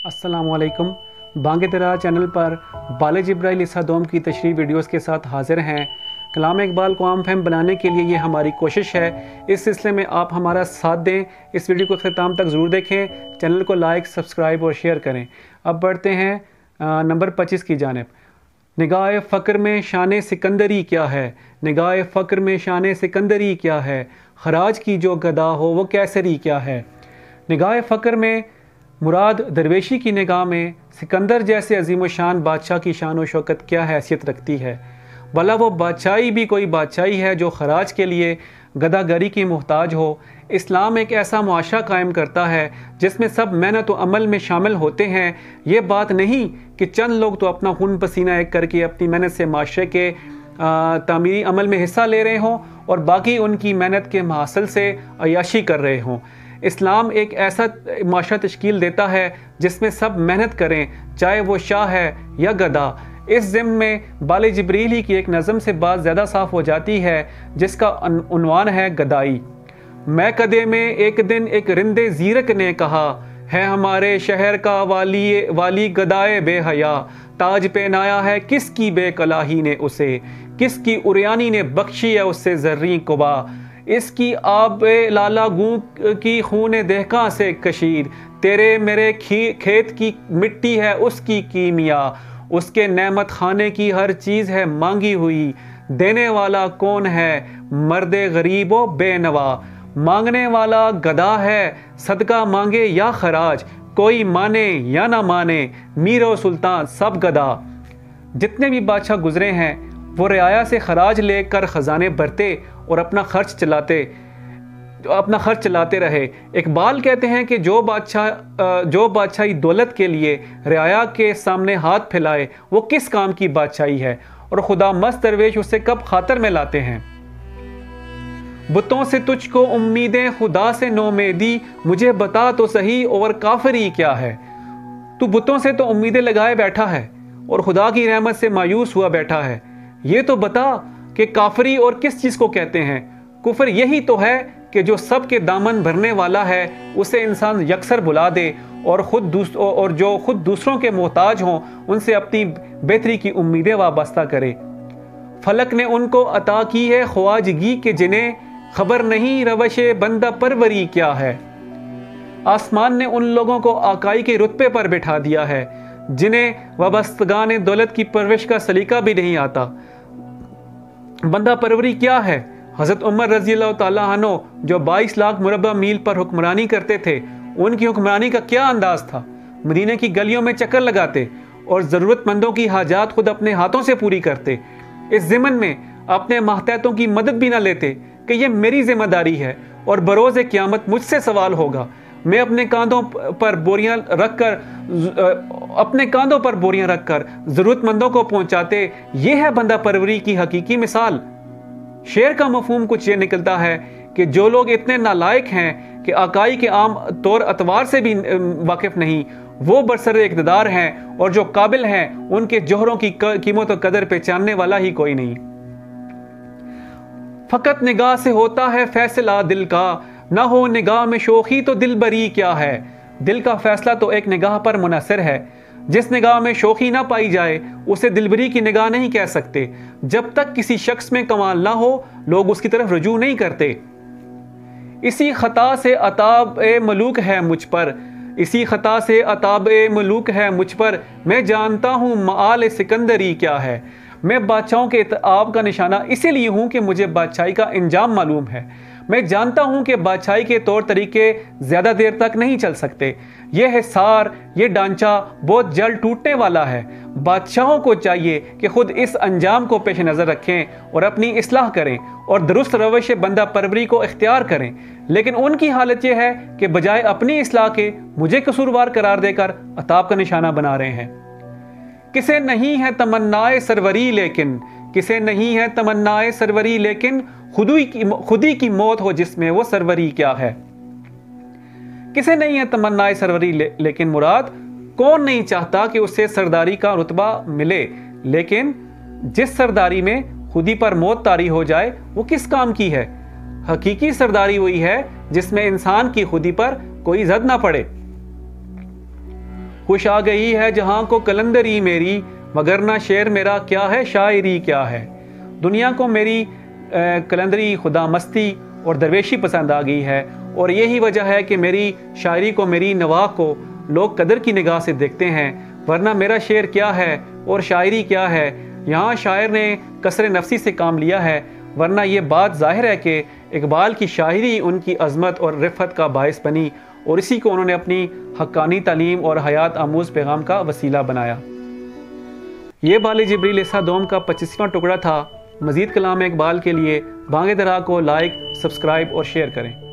अस्सलामुअलैकुम। बांगे दरा चैनल पर बाले जिब्राइल ईसा दोम की तशरीह वीडियोस के साथ हाजिर हैं। कलाम इकबाल को आम फहम बनाने के लिए ये हमारी कोशिश है। इस सिलसिले में आप हमारा साथ दें, इस वीडियो को अख्ताम तक ज़रूर देखें, चैनल को लाइक, सब्सक्राइब और शेयर करें। अब बढ़ते हैं नंबर 25 की जानिब। निगाह फ़क्र में शान सिकंदरी क्या है, निगाह फ़क्र में शान सिकंदरी क्या है, खराज की जो गदा हो वो कैसरी क्या है। निगाह फ़क्र में मुराद दरवेशी की निगाह में सिकंदर जैसे अजीम शान बादशाह की शान व शौकत क्या हैसियत रखती है। भला वो बादशाही भी कोई बादशाही है जो खराज के लिए गदागरी की मोहताज हो। इस्लाम एक ऐसा मुआशरा कायम करता है जिसमें सब मेहनत व अमल में शामिल होते हैं। ये बात नहीं कि चंद लोग तो अपना खून पसीना एक करके अपनी मेहनत से माशरे के तामीरी अमल में हिस्सा ले रहे हों और बाकी उनकी मेहनत के महासल से अयाशी कर रहे हों। इस्लाम एक ऐसा माशरा तश्कील देता है जिसमें सब मेहनत करें, चाहे वो शाह है या गदा। इस ज़िम्न में बाले जिब्रील ही की एक नज़म से बात ज़्यादा साफ़ हो जाती है जिसका उन्वान है गदाई। मैं कदे में एक दिन एक रिंदे ज़ीरक ने कहा, है हमारे शहर का वाली गदाए बेहया, ताज पहनाया है किसकी बेकलाही ने उसे, किसकी उरियानी ने बख्शी है उससे ज़र्री कुबा, इसकी आब लाला गूं की खून दहका से कशीर, तेरे मेरे खेत की मिट्टी है उसकी कीमिया, उसके नेमत खाने की हर चीज़ है मांगी हुई, देने वाला कौन है मर्दे गरीबो बेनवा, मांगने वाला गदा है सदका मांगे या खराज, कोई माने या ना माने मीर और सुल्तान सब गदा। जितने भी बादशाह गुजरे हैं वो रियाया से खराज लेकर ख़जाने भरते और अपना खर्च चलाते रहे। इकबाल कहते हैं कि जो बादशाही दौलत के लिए रियाया के सामने हाथ फैलाए वो किस काम की बादशाही है और खुदा मस्त दरवेश उसे कब खातर में लाते हैं। बुतों से तुझको उम्मीदें खुदा से नोमेदी, मुझे बता तो सही और काफरी क्या है। तू बुतों से तो उम्मीदें लगाए बैठा है और खुदा की रहमत से मायूस हुआ बैठा है। ये तो बता कि काफरी और किस चीज़ को कहते हैं। कुफर यही तो है कि जो सब के दामन भरने वाला है उसे इंसान यकसर बुला दे और जो खुद दूसरों के मोहताज हों उनसे अपनी बेहतरी की उम्मीदें वाबस्ता करे। फलक ने उनको अता की है ख्वाजगी के जिन्हें खबर नहीं रवशे बंदा परवरी क्या है। आसमान ने उन लोगों को आकाई के रुतबे पर बिठा दिया है जिन्हें वाबस्तगान दौलत की परवरिश का सलीका भी नहीं आता। बंदा परवरी क्या है। हज़रत उमर रज़ी अल्लाह ताला अन्हु जो 22 लाख मुरब्बा मील पर हुक्मरानी करते थे, उनकी हुक्मरानी का क्या अंदाज था। मदीने की गलियों में चक्कर लगाते और ज़रूरतमंदों की हाजात खुद अपने हाथों से पूरी करते। इस ज़िमन में अपने माहतहतों की मदद भी ना लेते कि ये मेरी जिम्मेदारी है और बरोज़ क़यामत मुझसे सवाल होगा। मैं अपने कांधों पर बोरियां रखकर ज़रूरतमंदों को पहुंचाते। ये है बंदा परवरी की हकीकी मिसाल। शेर का मफहूम कुछ ये निकलता है कि जो लोग इतने नालायक हैं कि आकाई के आम तौर अतवार से भी वाकिफ नहीं, वो बरसर इक़्तिदार हैं और जो काबिल हैं उनके जोहरों की कीमत और कदर पहचानने वाला ही कोई नहीं। फ़कत निगाह से होता है फैसला दिल का, ना हो निगाह में शोखी तो दिल बरी क्या है। दिल का फैसला तो एक निगाह पर मुनहसर है। जिस निगाह में शोखी ना पाई जाए उसे दिलबरी की निगाह नहीं कह सकते। जब तक किसी शख्स में कमाल ना हो लोग उसकी तरफ रुजू नहीं करते। इसी खता से अताब ए मलूक है मुझ पर, इसी खता से अताब ए मलूक है मुझ पर, मैं जानता हूँ माल सिकंदरी क्या है। मैं बादशाहों के इताब का निशाना इसीलिए हूँ कि मुझे बादशाही का इंजाम मालूम है। मैं जानता हूँ कि बादशाही के तौर तरीके ज़्यादा देर तक नहीं चल सकते। यह हिसार, ये ढांचा बहुत जल्द टूटने वाला है। बादशाहों को चाहिए कि खुद इस अंजाम को पेश नज़र रखें और अपनी इस्लाह करें और दुरुस्त रवश बंदा परवरी को इख्तियार करें। लेकिन उनकी हालत यह है कि बजाय अपनी इस्लाह के मुझे कसूरवार करार देकर अताब का निशाना बना रहे हैं। किसे नहीं है तमन्नाए सरवरी लेकिन, किसे नहीं है तमन्नाए सरवरी लेकिन, खुदी की मौत हो जिसमें वो सरवरी क्या है। किसे नहीं है तमन्नाए सरवरी लेकिन मुराद कौन नहीं चाहता कि उसे सरदारी का रुतबा मिले, लेकिन जिस सरदारी में खुदी पर मौत तारी हो जाए वो किस काम की है। हकीकी सरदारी वही है जिसमें इंसान की खुदी पर कोई जद ना पड़े। खुश आ गई है जहाँ को कलंदरी मेरी, वगरना शेर मेरा क्या है शायरी क्या है। दुनिया को मेरी कलंदरी, खुदा मस्ती और दरवेशी पसंद आ गई है, और यही वजह है कि मेरी शायरी को, मेरी नवा को लोग कदर की निगाह से देखते हैं, वरना मेरा शेर क्या है और शायरी क्या है। यहाँ शायर ने कसर नफसी से काम लिया है, वरना ये बात जाहिर है कि इकबाल की शायरी उनकी अज़मत और रिफ़त का बायस बनी, और इसी को उन्होंने अपनी हक्कानी तालीम और हयात आमूज़ पैगाम का वसीला बनाया। ये बाले जिब्रील इसा दोम का 25वां टुकड़ा था। मज़ीद कलाम इकबाल के लिए बांगे दरा को लाइक, सब्सक्राइब और शेयर करें।